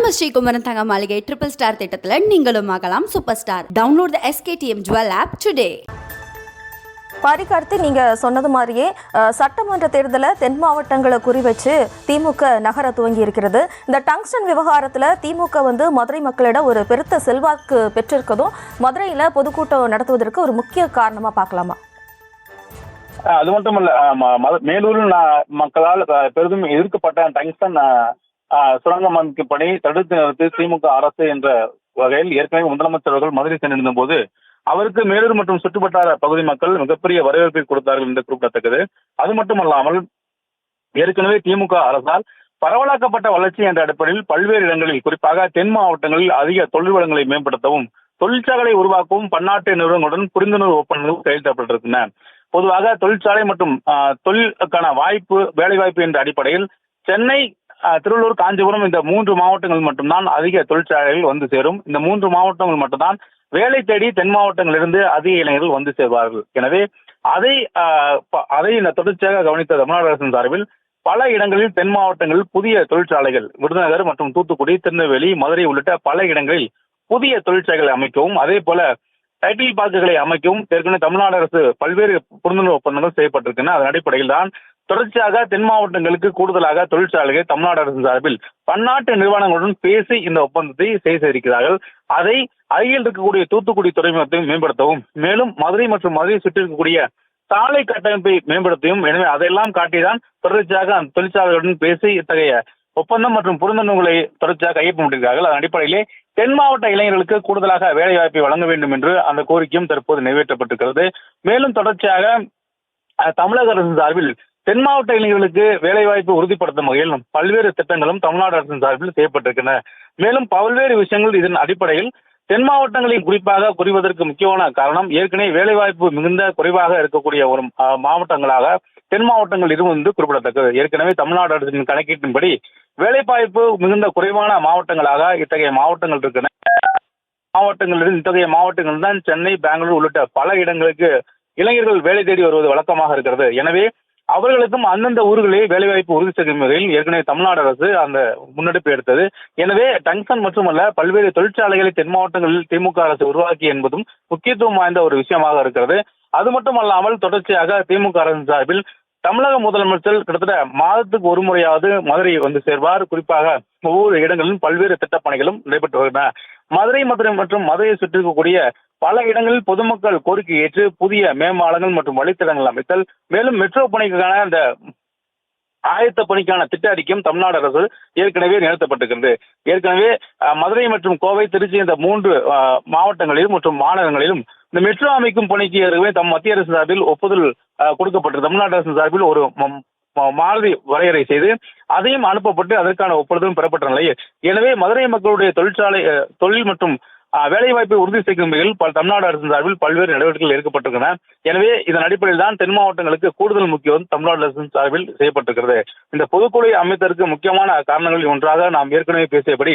நம்ம ஸ்ரீகுமரன் தங்க மாளிகை ட்ரிபிள் ஸ்டார் திட்டத்தில் நீங்களும் ஆகலாம் சூப்பர் ஸ்டார். டவுன்லோட் த SKTM Jewel app today. பாரிக்கடுத்து நீங்க சொன்னது மாதிரியே சட்டமன்ற தேர்தலை தென் மாவட்டங்களை குறிவச்சு திமுக நகர துவங்கி இருக்கிறது. இந்த டங்ஸ்டன் விவகாரத்துல திமுக மதுரை மக்களிடம் ஒரு பெருத்த செல்வாக்கு பெற்றிருக்கதும் மதுரையில பொதுக்கூட்டம் நடத்துவதற்கு ஒரு முக்கிய காரணமா பார்க்கலாமா? அது மட்டுமல்ல, மேலூரில் மக்களால் பெரிதும் எதிர்க்கப்பட்ட டங்ஸ்டன் சுரங்கம் அமைக்கும் பணி தடுத்து நிறுத்தி திமுக அரசு என்ற வகையில் ஏற்கனவே முதலமைச்சர் அவர்கள் மதுரை சென்றிருந்த போது அவருக்கு மேலூர் மற்றும் சுற்றுவட்டார பகுதி மக்கள் மிகப்பெரிய வரவேற்பை கொடுத்தார்கள் என்று குறிப்பிடத்தக்கது. அது மட்டுமல்லாமல் ஏற்கனவே திமுக அரசால் பரவலாக்கப்பட்ட வளர்ச்சி என்ற அடிப்படையில் பல்வேறு இடங்களில் குறிப்பாக தென் மாவட்டங்களில் அதிக தொழில் வளங்களை மேம்படுத்தவும் தொழிற்சாலை உருவாக்கவும் பன்னாட்டு நிறுவனங்களுடன் புரிந்துணர்வு ஒப்பந்தங்கள் கையெழுத்திடப்பட்டிருக்கின்றன. பொதுவாக தொழிற்சாலை மற்றும் தொழிலுக்கான வாய்ப்பு வேலைவாய்ப்பு என்ற அடிப்படையில் சென்னை, திருவள்ளூர், காஞ்சிபுரம் இந்த 3 மாவட்டங்கள் மட்டும்தான் அதிக தொழிற்சாலைகள் வந்து சேரும். இந்த 3 மாவட்டங்கள் மட்டும்தான் வேலை தேடி தென் மாவட்டங்களிலிருந்து அதிக இளைஞர்கள் வந்து சேர்வார்கள். எனவே அதை இந்த தொடர்ச்சியாக கவனித்த தமிழ்நாடு அரசின் சார்பில் பல இடங்களில் தென் மாவட்டங்களில் புதிய தொழிற்சாலைகள் விருதுநகர் மற்றும் தூத்துக்குடி, திருநெல்வேலி, மதுரை உள்ளிட்ட பல இடங்களில் புதிய தொழிற்சாலைகளை அமைக்கவும் அதே போல டைட்டில் பார்க்குகளை அமைக்கவும் ஏற்கனவே தமிழ்நாடு அரசு பல்வேறு புரிந்துணர்வு ஒப்பந்தங்கள் செய்யப்பட்டிருக்கின்றன. அதன் அடிப்படையில் தான் தொடர்ச்சியாக தென் மாவட்டங்களுக்கு கூடுதலாக தொழிற்சாலைகள் தமிழ்நாடு அரசு சார்பில் பன்னாட்டு நிறுவனங்களுடன் பேசி இந்த ஒப்பந்தத்தை செய்திருக்கிறார்கள். அதை அருகில் இருக்கக்கூடிய தூத்துக்குடி துறைமுகத்தை மேம்படுத்தவும், மேலும் மதுரை மற்றும் மதுரை சுற்றி இருக்கக்கூடிய சாலை கட்டமைப்பை மேம்படுத்தவும், எனவே அதையெல்லாம் காட்டிதான் தொடர்ச்சியாக அந்த தொழிற்சாலைகளுடன் பேசி இத்தகைய ஒப்பந்தம் மற்றும் புரிந்துணர்வுகளை தொடர்ச்சியாக கையொப்பமிட்டிருக்கிறார்கள். அதன் அடிப்படையிலே தென் மாவட்ட இளைஞர்களுக்கு கூடுதலாக வேலை வாய்ப்பை வழங்க வேண்டும் என்று அந்த கோரிக்கையும் தற்போது நிறைவேற்றப்பட்டிருக்கிறது. மேலும் தொடர்ச்சியாக தமிழக அரசின் சார்பில் தென் மாவட்ட இளைஞர்களுக்கு வேலைவாய்ப்பு உறுதிப்படுத்தும் வகையில் பல்வேறு திட்டங்களும் தமிழ்நாடு அரசின் சார்பில் செய்யப்பட்டிருக்கின்றன. மேலும் பல்வேறு விஷயங்கள் இதன் அடிப்படையில் தென் மாவட்டங்களில் குறிப்பாக குறிவதற்கு முக்கியமான காரணம் ஏற்கனவே வேலைவாய்ப்பு மிகுந்த குறைவாக இருக்கக்கூடிய ஒரு மாவட்டங்களாக தென் மாவட்டங்கள் இருந்து குறிப்பிடத்தக்கது. ஏற்கனவே தமிழ்நாடு அரசின் கணக்கீட்டின்படி வேலைவாய்ப்பு மிகுந்த குறைவான மாவட்டங்களாக இத்தகைய மாவட்டங்கள் இருக்கின்றன. இத்தகைய மாவட்டங்கள் தான் சென்னை, பெங்களூர் உள்ளிட்ட பல இடங்களுக்கு இளைஞர்கள் வேலை தேடி வருவது வழக்கமாக இருக்கிறது. எனவே அவர்களுக்கும் அந்தந்த ஊர்களிலே வேலைவாய்ப்பு உறுதி செய்யும் வகையில் ஏற்கனவே தமிழ்நாடு அரசு அந்த முன்னெடுப்பு எடுத்தது. எனவே டங்ஸ்டன் மட்டுமல்ல பல்வேறு தொழிற்சாலைகளை தென் மாவட்டங்களில் திமுக அரசு உருவாக்கி என்பதும் முக்கியத்துவம் வாய்ந்த ஒரு விஷயமாக இருக்கிறது. அது மட்டுமல்லாமல் தொடர்ச்சியாக திமுக அரசின் சார்பில் தமிழக முதலமைச்சர் கிட்டத்தட்ட மாதத்துக்கு ஒரு முறையாவது மதுரை வந்து சேர்வார். குறிப்பாக ஒவ்வொரு இடங்களிலும் பல்வேறு திட்டப்பணிகளும் நடைபெற்று வருகின்றன. மதுரை மற்றும் மதுரையை சுற்றி இருக்கக்கூடிய பல இடங்களில் பொதுமக்கள் கோரிக்கை ஏற்று புதிய மேம்பாலங்கள் மற்றும் வழித்தடங்கள் அமைத்தல், மேலும் மெட்ரோ பணிக்கான அந்த ஆயத்த பணிக்கான திட்ட அறிக்கையும் தமிழ்நாடு அரசு ஏற்கனவே நிறுத்தப்பட்டிருக்கிறது. ஏற்கனவே மதுரை மற்றும் கோவை, திருச்சி இந்த 3 மாவட்டங்களிலும் மற்றும் மாநகரங்களிலும் இந்த மெட்ரோ அமைக்கும் பணிக்கு ஏற்கனவே மத்திய அரசு சார்பில் ஒப்புதல் கொடுக்கப்பட்டது. தமிழ்நாடு அரசு சார்பில் ஒரு மாதிரி வரையறை செய்து அதையும் அனுப்பப்பட்டு அதற்கான ஒப்புதலும் பெறப்பட்ட நிலையில் எனவே மதுரை மக்களுடைய தொழில் மற்றும் வேலைவாய்ப்பை உறுதி செய்யும் வகையில் தமிழ்நாடு அரசின் சார்பில் பல்வேறு நடவடிக்கைகள் எடுக்கப்பட்டிருக்கின்றன. எனவே இதன் அடிப்படையில் தான் தென் மாவட்டங்களுக்கு கூடுதல் முக்கியம் தமிழ்நாடு அரசின் சார்பில் செய்யப்பட்டிருக்கிறது. இந்த பொதுக்குழு அமைத்ததற்கு முக்கியமான காரணங்களில் ஒன்றாக நாம் ஏற்கனவே பேசியபடி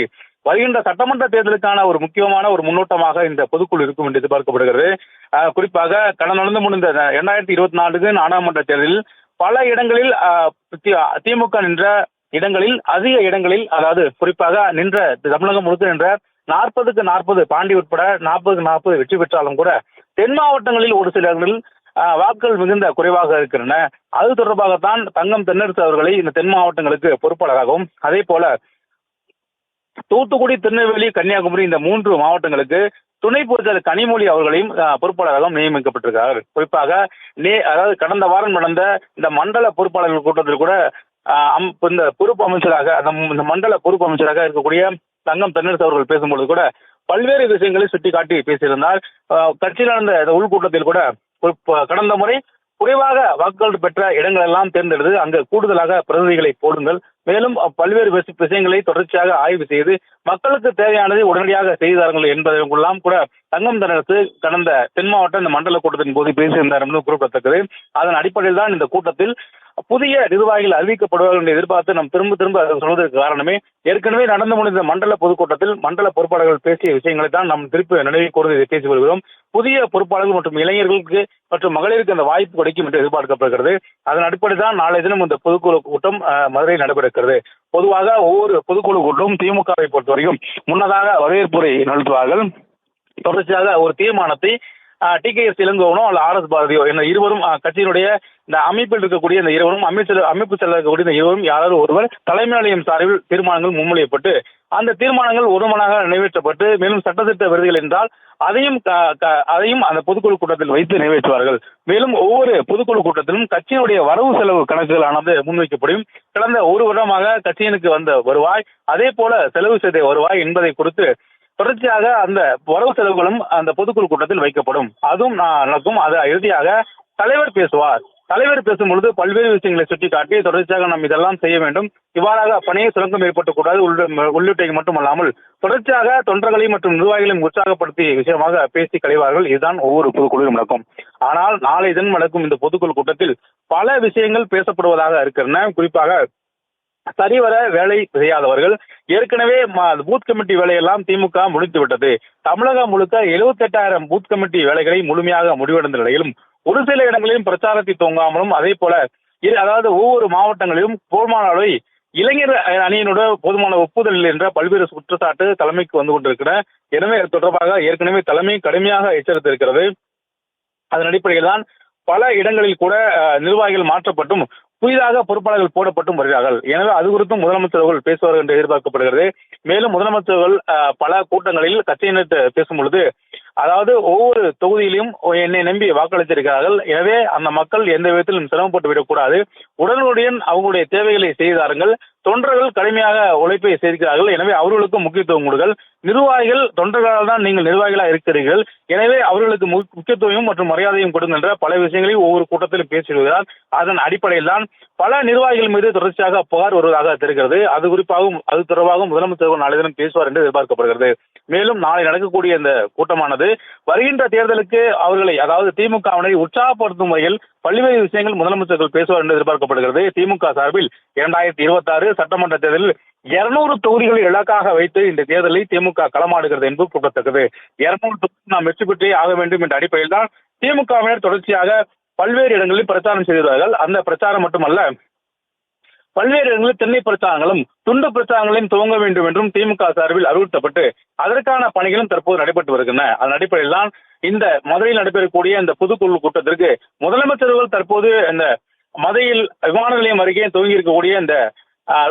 வருகின்ற சட்டமன்ற தேர்தலுக்கான ஒரு முக்கியமான ஒரு முன்னோட்டமாக இந்த பொதுக்குழு இருக்கும் என்று எதிர்பார்க்கப்படுகிறது. குறிப்பாக நடந்து முடிந்த 2024 நாடாளுமன்ற தேர்தலில் பல இடங்களில் திமுக நின்ற இடங்களில் அதிக இடங்களில், அதாவது குறிப்பாக நின்ற தமிழகம் முழுக்க நின்ற 40க்கு 40 பாண்டி உட்பட 40க்கு 40 வெற்றி பெற்றாலும் கூட தென் மாவட்டங்களில் ஒரு சில இடங்களில் வாக்குகள் மிகுந்த குறைவாக இருக்கின்றன. அது தொடர்பாகத்தான் தங்கம் தென்னரசு அவர்களை இந்த தென் மாவட்டங்களுக்கு பொறுப்பாளராகவும் அதே போல தூத்துக்குடி, திருநெல்வேலி, கன்னியாகுமரி இந்த 3 மாவட்டங்களுக்கு துணை பொறுப்பாளர் கனிமொழி அவர்களையும் பொறுப்பாளராகவும் நியமிக்கப்பட்டிருக்கிறார். குறிப்பாக அதாவது கடந்த வாரம் நடந்த இந்த மண்டல பொறுப்பாளர்கள் கூட்டத்தில் கூட இந்த பொறுப்பு அமைச்சராக இந்த மண்டல பொறுப்பு அமைச்சராக இருக்கக்கூடிய தங்கம் தென்னரசு அவர்கள் பேசும்பொழுது கூட பல்வேறு விஷயங்களை சுட்டிக்காட்டி பேசியிருந்தார். கட்சியில் நடந்த இந்த உள்கூட்டத்தில் கூட கடந்த முறை குறைவாக வாக்குகள் பெற்ற இடங்கள் எல்லாம் தேர்ந்தெடுத்து அங்கு கூடுதலாக பிரதிநிதிகளை போடுங்கள், மேலும் பல்வேறு விஷயங்களை தொடர்ச்சியாக ஆய்வு செய்து மக்களுக்கு தேவையானதை உடனடியாக செய்தார்கள் என்பதெல்லாம் கூட தங்கம் தென்னரசு கடந்த தென் மாவட்ட இந்த மண்டல கூட்டத்தின் போது பேசியிருந்தார் என்பது குறிப்பிடத்தக்கது. அதன் அடிப்படையில் தான் இந்த கூட்டத்தில் புதிய நிர்வாகிகள் அறிவிக்கப்படுவார்கள் என்று எதிர்பார்த்து நாம் திரும்ப திரும்ப அதை சொல்வதற்கு காரணமே ஏற்கனவே நடந்து முடிந்த மண்டல பொதுக்கூட்டத்தில் மண்டல பொறுப்பாளர்கள் பேசிய விஷயங்களை தான் நாம் திருப்பி நினைவில் கூர்ந்து இதை பேசி வருகிறோம். புதிய பொறுப்பாளர்கள் மற்றும் இளைஞர்களுக்கு மற்றும் மகளிருக்கு அந்த வாய்ப்பு கிடைக்கும் என்று எதிர்பார்க்கப்படுகிறது. அதன் அடிப்படையில் தான் நாளை தினம் இந்த பொதுக்குழு கூட்டம் மதுரையில் நடைபெறுகிறது. பொதுவாக ஒவ்வொரு பொதுக்குழு கூட்டமும் திமுகவை பொறுத்தவரைக்கும் முன்னதாக வரவேற்புரை நடத்துவார்கள். தொடர்ச்சியாக ஒரு தீர்மானத்தை டிகேஎஸ் இளங்கோவனோ அல்ல ஆர் எஸ் பாரதியோ என்ற இருவரும் கட்சியினுடைய இந்த அமைப்பில் இருக்கக்கூடிய இந்த இருவரும் அமைப்பு செல்ல இருக்கக்கூடிய இந்த இருவரும் யாராவது ஒருவர் தலைமை நிலையம் சார்பில் தீர்மானங்கள் முன்மொழியப்பட்டு அந்த தீர்மானங்கள் ஒருமனாக நிறைவேற்றப்பட்டு மேலும் சட்டத்திட்ட விருதுகள் என்றால் அதையும் அந்த பொதுக்குழு கூட்டத்தில் வைத்து நிறைவேற்றுவார்கள். மேலும் ஒவ்வொரு பொதுக்குழு கூட்டத்திலும் கட்சியினுடைய வரவு செலவு கணக்குகளானது முன்வைக்கப்படும். கடந்த ஒரு வருடமாக கட்சியினுக்கு வந்த வருவாய் அதே போல செலவு செய்த வருவாய் என்பதை குறித்து தொடர்ச்சியாக அந்த வரவு செலவுகளும் அந்த பொதுக்குழு கூட்டத்தில் வைக்கப்படும். அதுவும் நடக்கும். அது இறுதியாக தலைவர் பேசுவார். தலைவர் பேசும்பொழுது பல்வேறு விஷயங்களை சுட்டிக்காட்டி தொடர்ச்சியாக நாம் இதெல்லாம் செய்ய வேண்டும், இவ்வாறாக பணியை சுரங்கம் ஏற்பட்டக்கூடாது உள்ளிட்டவை மட்டுமல்லாமல் தொடர்ச்சியாக தொண்டர்களையும் மற்றும் நிர்வாகிகளையும் உற்சாகப்படுத்திய விஷயமாக பேசி கழிவார்கள். இதுதான் ஒவ்வொரு பொதுக்குழுவும் நடக்கும். ஆனால் நாளை தினம் நடக்கும் இந்த பொதுக்குழு கூட்டத்தில் பல விஷயங்கள் பேசப்படுவதாக இருக்கின்றன. குறிப்பாக சரிவர வேலை செய்யாதவர்கள் ஏற்கனவே பூத் கமிட்டி வேலையெல்லாம் திமுக முடித்து விட்டது. தமிழகம் முழுக்க 78,000 பூத் கமிட்டி வேலைகளை முழுமையாக முடிவடைந்த நிலையிலும் ஒரு சில இடங்களிலும் பிரச்சாரத்தை துவங்காமலும் அதே போல அதாவது ஒவ்வொரு மாவட்டங்களிலும் போதுமான அளவை இளைஞர் அணியினோட போதுமான ஒப்புதல் என்ற பல்வேறு குற்றச்சாட்டு தலைமைக்கு வந்து கொண்டிருக்கிற. எனவே அது தொடர்பாக ஏற்கனவே தலைமை கடுமையாக எச்சரித்திருக்கிறது. அதன் அடிப்படையில் தான் பல இடங்களில் கூட நிர்வாகிகள் மாற்றப்பட்டும் புதிதாக பொறுப்பாளர்கள் போடப்பட்டும் வருகிறார்கள். எனவே அது குறித்தும் முதலமைச்சர்கள் பேசுவார்கள் என்று எதிர்பார்க்கப்படுகிறது. மேலும் முதலமைச்சர்கள் பல கூட்டங்களில் கட்சியினர் பேசும் பொழுது அதாவது ஒவ்வொரு தொகுதியிலும் என்னை நம்பி வாக்களித்திருக்கிறார்கள். எனவே அந்த மக்கள் எந்த விதத்திலும் சிரமப்பட்டு விடக்கூடாது. உடனுடன் அவங்களுடைய தேவைகளை செய்தார்கள். தொண்டர்கள் கடுமையாக உழைப்பை செய்கிறார்கள். எனவே அவர்களுக்கும் முக்கியத்துவம் கொடுங்கள். நிர்வாகிகள் தொண்டர்களால் தான் நீங்கள் நிர்வாகிகளாக இருக்கிறீர்கள். எனவே அவர்களுக்கு முக்கியத்துவம் மற்றும் மரியாதையும் கொடுக்கின்ற பல விஷயங்களையும் ஒவ்வொரு கூட்டத்திலும் பேசிவிடுகிறார். அதன் அடிப்படையில் தான் பல நிர்வாகிகள் மீது தொடர்ச்சியாக புகார் வருவதாக தெரிகிறது. அது தொடர்பாக முதலமைச்சர் நாளை தினம் பேசுவார் என்று எதிர்பார்க்கப்படுகிறது. மேலும் நாளை நடக்கக்கூடிய இந்த கூட்டமானது வருகின்ற தேர்தலுக்கு அவர்களை அதாவது திமுகவினை உற்சாகப்படுத்தும் வகையில் பல்வேறு விஷயங்கள் முதலமைச்சர்கள் பேசுவார் என்று எதிர்பார்க்கப்படுகிறது. திமுக சார்பில் 2026 சட்டமன்ற தேர்தலில் 200 தொகுதிகளை இலக்காக வைத்து இந்த தேர்தலை திமுக களமாடுகிறது என்பது குறிப்பிடத்தக்கது. 200 தொகுதி நாம் வெற்றி பெற்றே ஆக வேண்டும் என்ற அடிப்படையில் தான் திமுகவினர் தொடர்ச்சியாக பல்வேறு இடங்களில் பிரச்சாரம் செய்கிறார்கள். அந்த பிரச்சாரம் மட்டுமல்ல, பல்வேறு இடங்களில் தென்னை பிரச்சாரங்களும் துண்டு பிரச்சாரங்களையும் துவங்க வேண்டும் என்றும் திமுக சார்பில் அறிவுறுத்தப்பட்டு அதற்கான பணிகளும் தற்போது நடைபெற்று வருகின்றன. அதன் அடிப்படையில் தான் இந்த மதுரையில் நடைபெறக்கூடிய இந்த பொதுக்குழு கூட்டத்திற்கு முதலமைச்சர்கள் தற்போது இந்த மதுரையில் விமான நிலையம் அருகே துவங்கி இருக்கக்கூடிய இந்த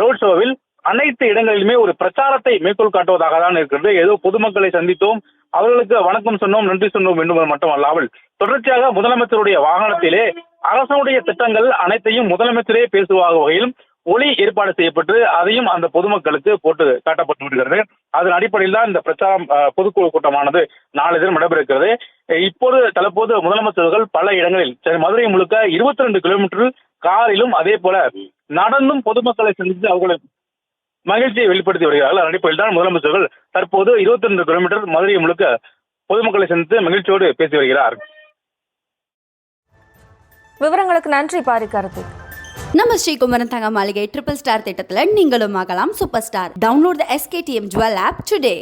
ரோட் ஷோவில் அனைத்து இடங்களிலுமே ஒரு பிரச்சாரத்தை மேற்கோள் காட்டுவதாக தான் இருக்கிறது. ஏதோ பொதுமக்களை சந்தித்தோம், அவர்களுக்கு வணக்கம் சொன்னோம், நன்றி சொன்னோம் என்பது மட்டும் அல்லாமல் தொடர்ச்சியாக முதலமைச்சருடைய வாகனத்திலே அரசுடைய திட்டங்கள் அனைத்தையும் முதலமைச்சரே பேசுவாக வகையிலும் ஒளி ஏற்பாடு செய்யப்பட்டு அதையும் அந்த பொதுமக்களுக்கு போட்டு காட்டப்பட்டு விடுகிறது. அதன் அடிப்படையில் தான் இந்த பிரச்சாரம் பொதுக்குழு கூட்டமானது நாளை தினம் நடைபெறுகிறது. இப்போது தற்போது முதலமைச்சர்கள் பல இடங்களில் மதுரை முழுக்க 22 கிலோமீட்டர் காரிலும் அதே போல நடந்தும் பொதுமக்களை சந்தித்து அவர்களை மகிழ்ச்சியை வெளிப்படுத்தி வருகிறார்கள். அதன் அடிப்படையில் தான் முதலமைச்சர்கள் தற்போது 22 கிலோமீட்டர் மதுரை முழுக்க பொதுமக்களை சந்தித்து மகிழ்ச்சியோடு பேசி வருகிறார். விவரங்களுக்கு நன்றி பாரி கார்த்திக். நம்ம ஸ்ரீகுமரன் தங்க மாளிகை ட்ரிபிள் ஸ்டார் திட்டத்தில் நீங்களும் ஆகலாம் சூப்பர் ஸ்டார். டவுன்லோட் த SKTM Jewel app today.